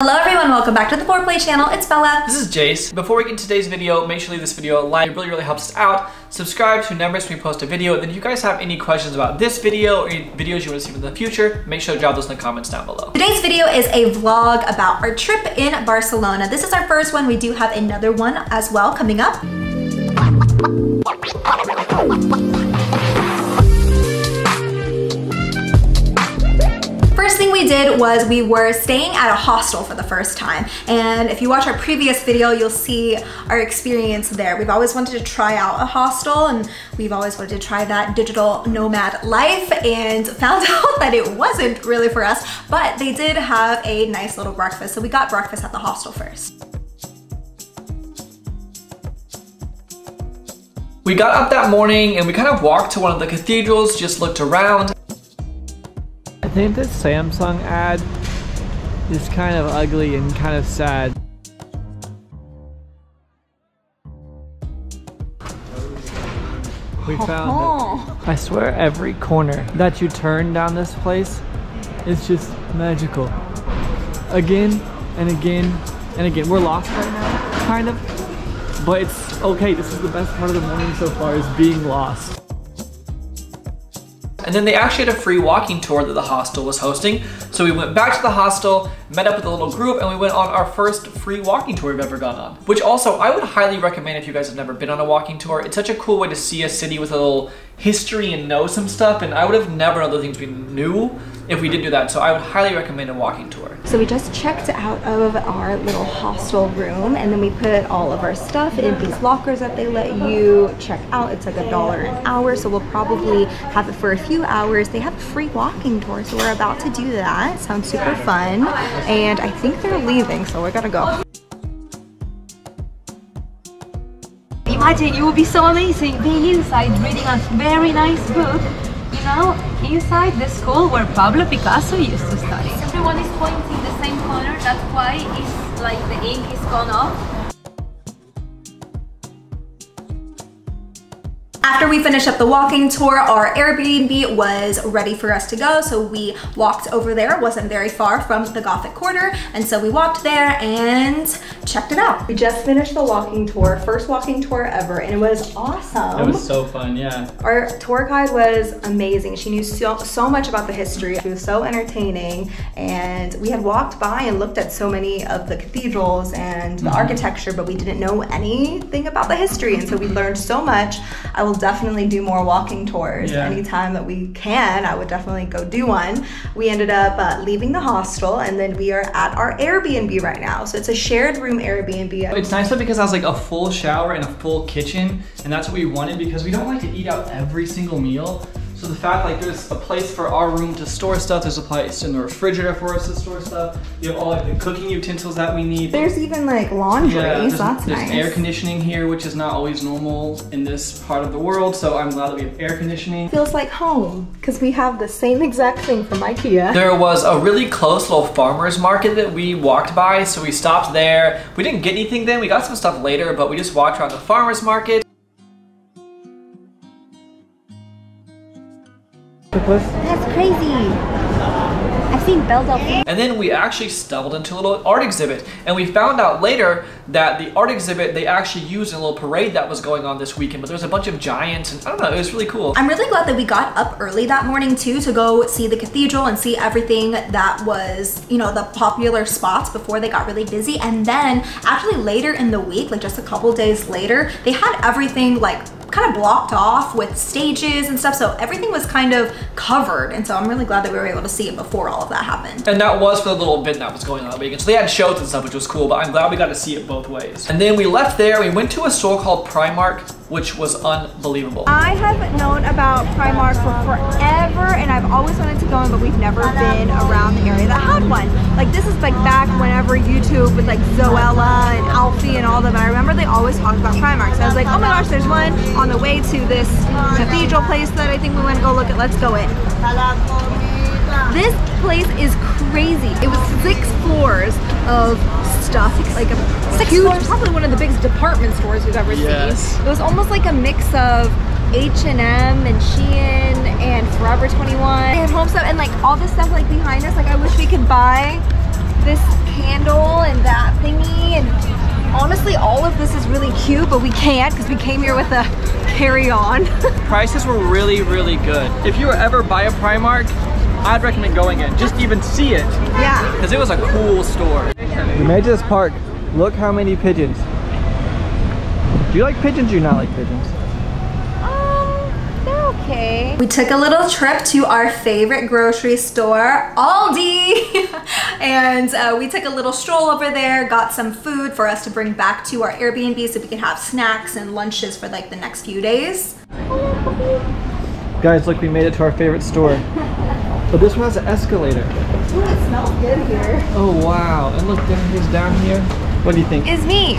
Hello everyone, welcome back to the Foreplay channel. It's Bella. This is Jace. Before we get into today's video, make sure to leave this video a like. It really helps us out. Subscribe to never miss when we post a video. And then if you guys have any questions about this video or any videos you want to see in the future, make sure to drop those in the comments down below. Today's video is a vlog about our trip in Barcelona. This is our first one. We do have another one as well coming up. First thing we did was we were staying at a hostel for the first time, and if you watch our previous video you'll see our experience there. We've always wanted to try out a hostel and we've always wanted to try that digital nomad life, and found out that it wasn't really for us, but they did have a nice little breakfast, so we got breakfast at the hostel first. We got up that morning and we kind of walked to one of the cathedrals, just looked around. I think this Samsung ad is kind of ugly and kind of sad. We found it. I swear every corner that you turn down this place is just magical. Again and again and again. We're lost right now, kind of. But it's okay. This is the best part of the morning so far, is being lost. And then they actually had a free walking tour that the hostel was hosting. So we went back to the hostel, met up with a little group, and we went on our first free walking tour we've ever gone on. Which also, I would highly recommend if you guys have never been on a walking tour. It's such a cool way to see a city with a little history and know some stuff, and I would have never known the things we knew if we did do that. So I would highly recommend a walking tour. So we just checked out of our little hostel room, and then we put all of our stuff in these lockers that they let you check out. It's like $1 an hour, so we'll probably have it for a few hours. They have a free walking tour, so we're about to do that. Sounds super fun, and I think they're leaving, so we're gonna go. Imagine, it would be so amazing being inside reading a very nice book, you know, inside the school where Pablo Picasso used to study. Everyone is pointing the same corner, that's why it's like the ink is gone off. After we finished up the walking tour, our Airbnb was ready for us to go, so we walked over there. It wasn't very far from the Gothic Quarter, and so we walked there and checked it out. We just finished the walking tour, first walking tour ever, and it was awesome. It was so fun, yeah. Our tour guide was amazing. She knew so much about the history. She was so entertaining, and we had walked by and looked at so many of the cathedrals and the architecture, but we didn't know anything about the history, and so we learned so much. I will definitely do more walking tours anytime that we can. I would definitely go do one. We ended up leaving the hostel, and then we are at our Airbnb right now. So it's a shared room Airbnb. It's nice though because it has like a full shower and a full kitchen, and that's what we wanted because we don't like to eat out every single meal. So the fact like there's a place for our room to store stuff, there's a place in the refrigerator for us to store stuff. You have all like the cooking utensils that we need. There's even like laundry, so that's nice. There's air conditioning here, which is not always normal in this part of the world, so I'm glad that we have air conditioning. Feels like home, because we have the same exact thing from IKEA. There was a really close little farmer's market that we walked by, so we stopped there. We didn't get anything then, we got some stuff later, but we just walked around the farmer's market. That's crazy. I've seen Belle Delphine. And then we actually stumbled into a little art exhibit, and we found out later that the art exhibit they actually used in a little parade that was going on this weekend, but there was a bunch of giants, and I don't know, it was really cool. I'm really glad that we got up early that morning too to go see the cathedral and see everything that was, you know, the popular spots before they got really busy. And then actually later in the week, like just a couple days later, they had everything like kind of blocked off with stages and stuff, so everything was kind of covered, and so I'm really glad that we were able to see it before all of that happened. And that was for the little event that was going on that weekend, so they had shows and stuff, which was cool, but I'm glad we got to see it both ways. And then we left there, we went to a store called Primark, which was unbelievable. I have known about Primark for forever, and I've always wanted to go in, but we've never been around the area that had one. Like, this is like back whenever YouTube with like Zoella and Alfie and all of them, and I remember they always talked about Primark, so I was like, oh my gosh, there's one on the way to this cathedral place that I think we want to go look at. Let's go in. This place is crazy. It was 6 floors of stuff. Like a huge, probably one of the biggest department stores we've ever seen. It was almost like a mix of H&M and Shein and Forever 21 and home stuff, and like all this stuff like behind us. Like I wish we could buy this candle and that thingy, and honestly all of this is really cute, but we can't because we came here with a carry-on. Prices were really, really good. If you were ever by a Primark, I'd recommend going in, just to even see it. Yeah. Because it was a cool store. We made it to this park. Look how many pigeons. Do you like pigeons or do you not like pigeons? They're okay. We took a little trip to our favorite grocery store, Aldi. And we took a little stroll over there, got some food for us to bring back to our Airbnb so we could have snacks and lunches for like the next few days. Guys, look, we made it to our favorite store. But this one has an escalator. Ooh, it smells good here. Oh wow, and look, here's down here. What do you think? It's me.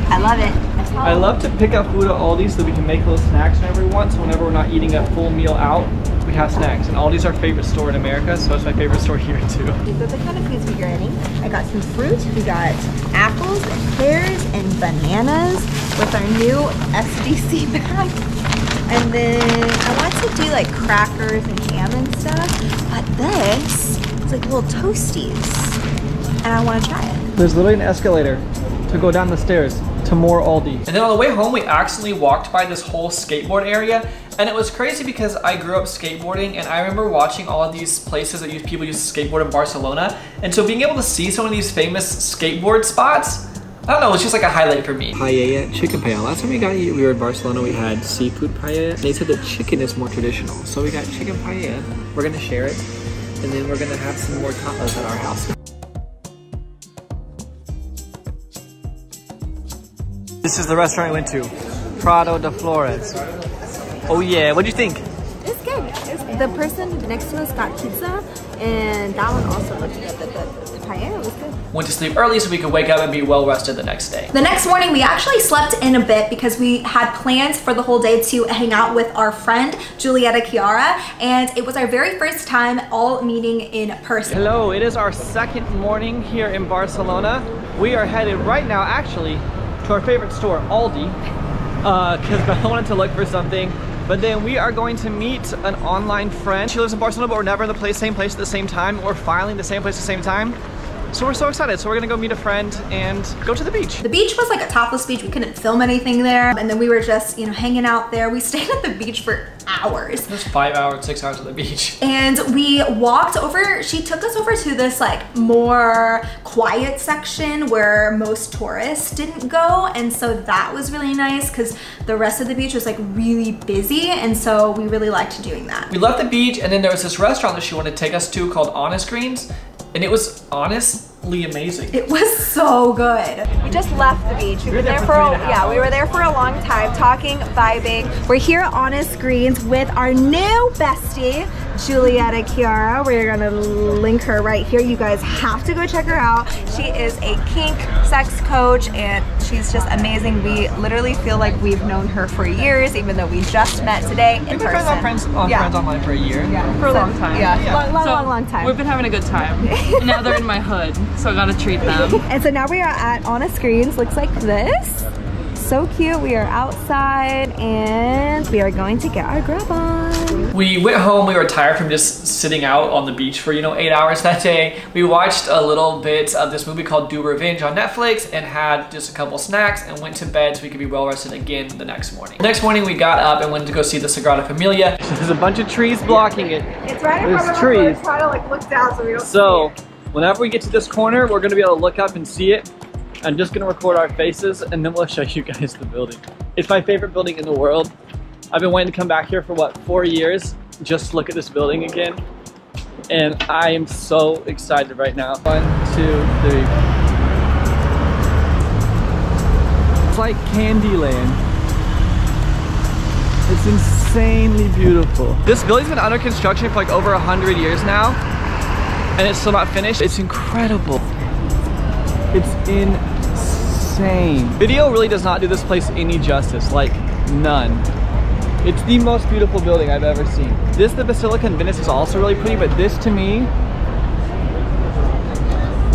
I love it. I love to pick up food at Aldi so we can make little snacks whenever we want. So whenever we're not eating a full meal out, we have snacks. And Aldi's our favorite store in America, so it's my favorite store here too. These are the kind of foods we're getting. I got some fruit. We got apples and pears and bananas with our new SDC bag. And then I want to do like crackers and ham and stuff. But this is like little toasties. And I want to try it. There's literally an escalator to go down the stairs to more Aldi. And then on the way home, we accidentally walked by this whole skateboard area. And it was crazy because I grew up skateboarding and I remember watching all of these places that people use to skateboard in Barcelona. And so being able to see some of these famous skateboard spots, I don't know, it's just like a highlight for me. Paella, chicken paella. Last time we were in Barcelona, we had seafood paella. They said that chicken is more traditional. So we got chicken paella. We're gonna share it. And then we're gonna have some more tapas at our house. This is the restaurant we went to, Prado de Flores. Oh yeah, what do you think? It's good. The person next to us got pizza, and that one also looked good. The paella was good. Went to sleep early so we could wake up and be well rested the next day. The next morning, we actually slept in a bit because we had plans for the whole day to hang out with our friend, Julietta Chiara, and it was our very first time all meeting in person. Hello, it is our second morning here in Barcelona. We are headed right now, actually, to our favorite store, Aldi, because I wanted to look for something. But then we are going to meet an online friend. She lives in Barcelona, but we're never in the same place at the same time. We're finally in the same place at the same time. So we're so excited. So we're gonna go meet a friend and go to the beach. The beach was like a topless beach. We couldn't film anything there. And then we were just, you know, hanging out there. We stayed at the beach for hours. It was 5 hours, 6 hours at the beach. And we walked over, she took us over to this like more quiet section where most tourists didn't go. And so that was really nice because the rest of the beach was like really busy. And so we really liked doing that. We left the beach and then there was this restaurant that she wanted to take us to called Honest Greens. And it was honestly amazing. It was so good. We just left the beach. We were there for we were there for a long time, talking, vibing. We're here at Honest Greens with our new bestie, Julietta Chiara. We're gonna link her right here. You guys have to go check her out. She is a kink sex coach and she's just amazing. We literally feel like we've known her for years, even though we just met today in person. We've been friends online for a year. Yeah, for a long time. Yeah, long time. We've been having a good time. And now they're in my hood, so I gotta treat them. And so now we are at Honest Greens. Looks like this. So cute. We are outside and we are going to get our grub on. We went home. We were tired from just sitting out on the beach for, 8 hours that day. We watched a little bit of this movie called Do Revenge on Netflix and had just a couple snacks and went to bed so we could be well rested again the next morning. The next morning we got up and went to go see the Sagrada Familia. There's a bunch of trees blocking it. It's right in front of us. We're trying to look down so we don't see it. Whenever we get to this corner, we're gonna be able to look up and see it. I'm just gonna record our faces and then we'll show you guys the building. It's my favorite building in the world. I've been waiting to come back here for what, 4 years? Just to look at this building again. And I am so excited right now. 1, 2, 3. It's like Candyland. It's insanely beautiful. This building's been under construction for like over 100 years now. And it's still not finished. It's incredible. It's insane. Video really does not do this place any justice, like none. It's the most beautiful building I've ever seen. The Basilica in Venice is also really pretty, but this to me,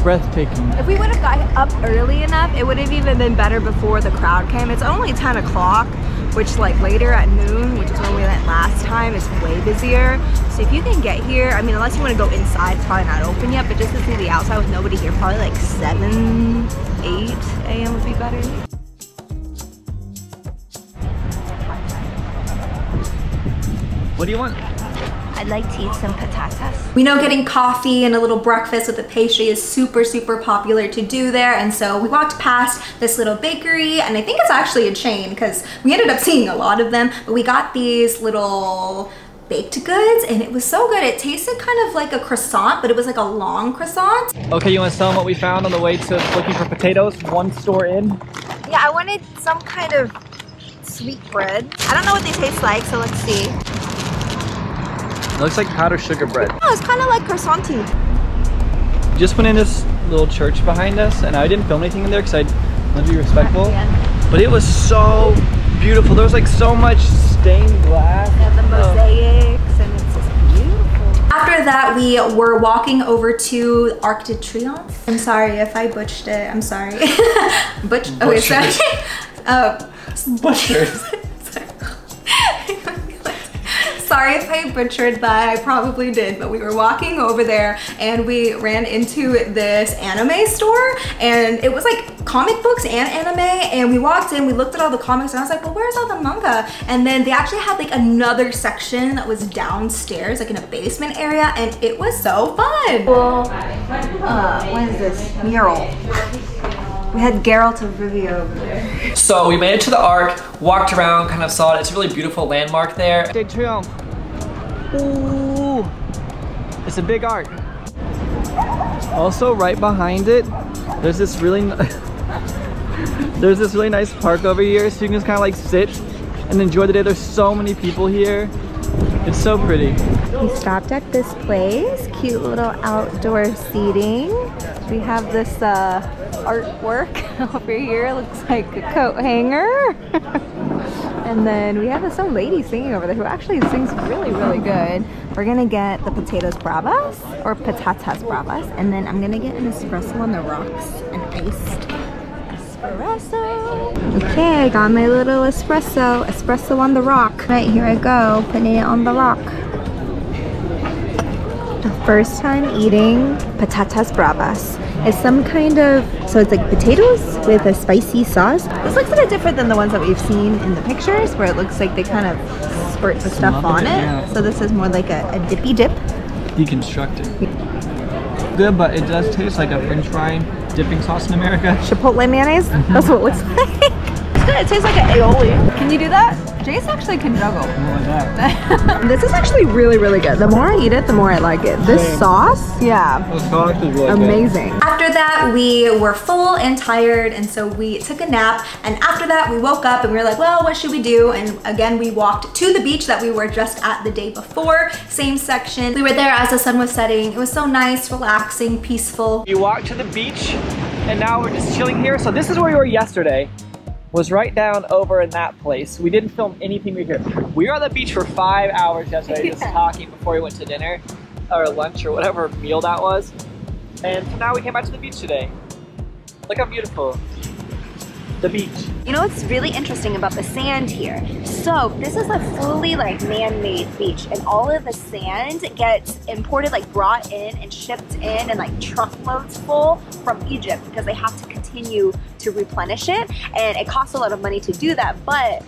breathtaking. If we would have got up early enough, it would have even been better before the crowd came. It's only 10 o'clock, which like later at noon, which is when we went last time, is way busier. So if you can get here, I mean, unless you want to go inside, it's probably not open yet, but just to see the outside with nobody here, probably like 7, 8 a.m. would be better. What do you want? I'd like to eat some patatas. We know getting coffee and a little breakfast with a pastry is super, super popular to do there. And so we walked past this little bakery, and I think it's actually a chain because we ended up seeing a lot of them, but we got these little baked goods and it was so good. It tasted kind of like a croissant, but it was like a long croissant. Okay, you want to tell them what we found on the way to looking for potatoes? One store in. Yeah, I wanted some kind of sweet bread. I don't know what they taste like, so let's see. It looks like powdered sugar bread. Oh, it's kind of like croissant-y. Just went in this little church behind us, and I didn't film anything in there because I want to be respectful. Yeah. But it was so beautiful. There was like so much stained glass. Yeah, the mosaics, and it's just beautiful. After that, we were walking over to Arc de Triomphe. I'm sorry if I butchered it. I'm sorry. Okay, sorry. Butchers. Sorry if I butchered that, I probably did, but we were walking over there and we ran into this anime store, and it was like comic books and anime, and we walked in, we looked at all the comics, and I was like, well, where's all the manga? And then they actually had like another section that was downstairs, like in a basement area, and it was so fun. Well, what is this? Mural. We had Geralt of Rivia over there. So we made it to the Arc, walked around, kind of saw it. It's a really beautiful landmark there. Arc de Triomphe. Ooh, it's a big arc. Also, right behind it, there's this really nice park over here, so you can just kind of like sit and enjoy the day. There's so many people here. It's so pretty. We stopped at this place, cute little outdoor seating. We have this artwork over here, looks like a coat hanger. And then we have some lady singing over there who actually sings really, really good. We're gonna get the potatoes bravas, or patatas bravas, and then I'm gonna get an espresso on the rocks, an iced espresso. Okay, I got my little espresso on the rock. Right, here I go, putting it on the rock. First time eating patatas bravas. It's some kind of, so it's like potatoes with a spicy sauce. This looks a bit different than the ones that we've seen in the pictures, where it looks like they kind of squirt the stuff on it. Yeah. So this is more like a dippy dip. Deconstructed. Good, but it does taste like a French fry dipping sauce in America. Chipotle mayonnaise? That's what it looks like. It's good, it tastes like an aioli. Can you do that? Jace actually can juggle. This is actually really, really good. The more I eat it, the more I like it. This sauce, yeah, the sauce is really amazing. Good. After that, we were full and tired, and so we took a nap. And after that, we woke up and we were like, well, what should we do? And again, we walked to the beach that we were just at the day before. Same section. We were there as the sun was setting. It was so nice, relaxing, peaceful. You walked to the beach, and now we're just chilling here. So this is where we were yesterday. Was right down over in that place. We didn't film anything we were here. We were on the beach for 5 hours yesterday, just talking before we went to dinner or lunch or whatever meal that was. And so now we came out to the beach today. Look how beautiful. The beach. You know what's really interesting about the sand here? So this is a fully like man-made beach, and all of the sand gets imported, like brought in and shipped in, and like truckloads full from Egypt, because they have to continue to replenish it, and it costs a lot of money to do that. But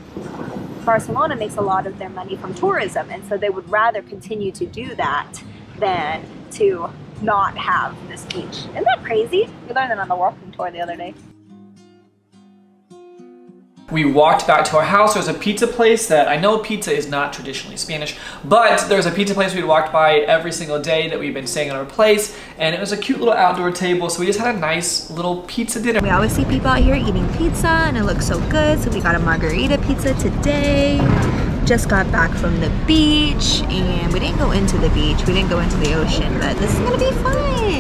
Barcelona makes a lot of their money from tourism, and so they would rather continue to do that than to not have this beach. Isn't that crazy? We learned that on the walking tour the other day. We walked back to our house. There's a pizza place that, I know pizza is not traditionally Spanish, but there's a pizza place we'd walked by every single day that we've been staying at our place, and it was a cute little outdoor table, so we just had a nice little pizza dinner. We always see people out here eating pizza, and it looks so good, so we got a margarita pizza today. Just got back from the beach, and we didn't go into the beach, we didn't go into the ocean, but this is gonna be fun.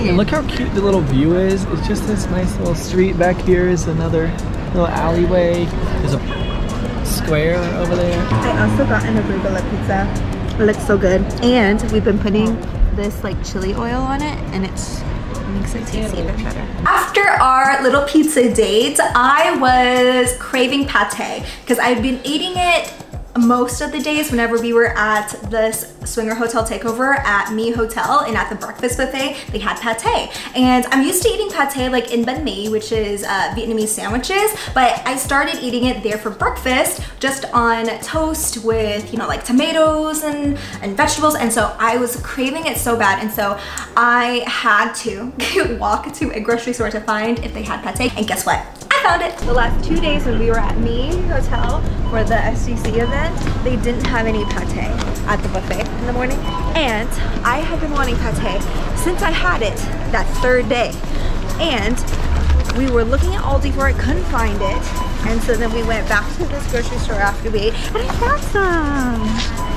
And look how cute the little view is. It's just this nice little street. Back here is another little alleyway. There's a square over there. I also got an arugula pizza. It looks so good. And we've been putting this like chili oil on it, and it's makes it taste even better. After our little pizza date, I was craving pate because I'd been eating it most of the days whenever we were at this swinger hotel takeover at Mi Hotel, and at the breakfast buffet they had pate, and I'm used to eating pate like in banh mi, which is Vietnamese sandwiches, but I started eating it there for breakfast just on toast with, you know, like tomatoes and vegetables, and so I was craving it so bad, and so I had to walk to a grocery store to find if they had pate, and guess what? I found it. The last 2 days when we were at Mi Hotel for the SGC event, they didn't have any pate at the buffet in the morning, and I have been wanting pate since I had it that third day, and we were looking at Aldi for it, couldn't find it, and so then we went back to this grocery store after we ate, and I found some.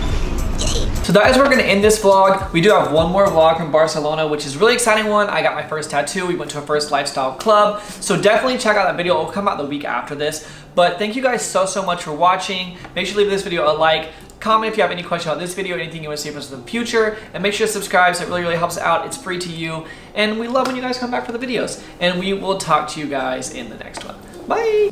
So that is where we're gonna end this vlog. We do have one more vlog from Barcelona, which is a really exciting one. I got my first tattoo. We went to a first lifestyle club. So definitely check out that video. It will come out the week after this. But thank you guys so much for watching. Make sure to leave this video a like. Comment if you have any questions about this video, anything you want to see from us in the future. And make sure to subscribe, so it really helps out. It's free to you. And we love when you guys come back for the videos. And we will talk to you guys in the next one. Bye!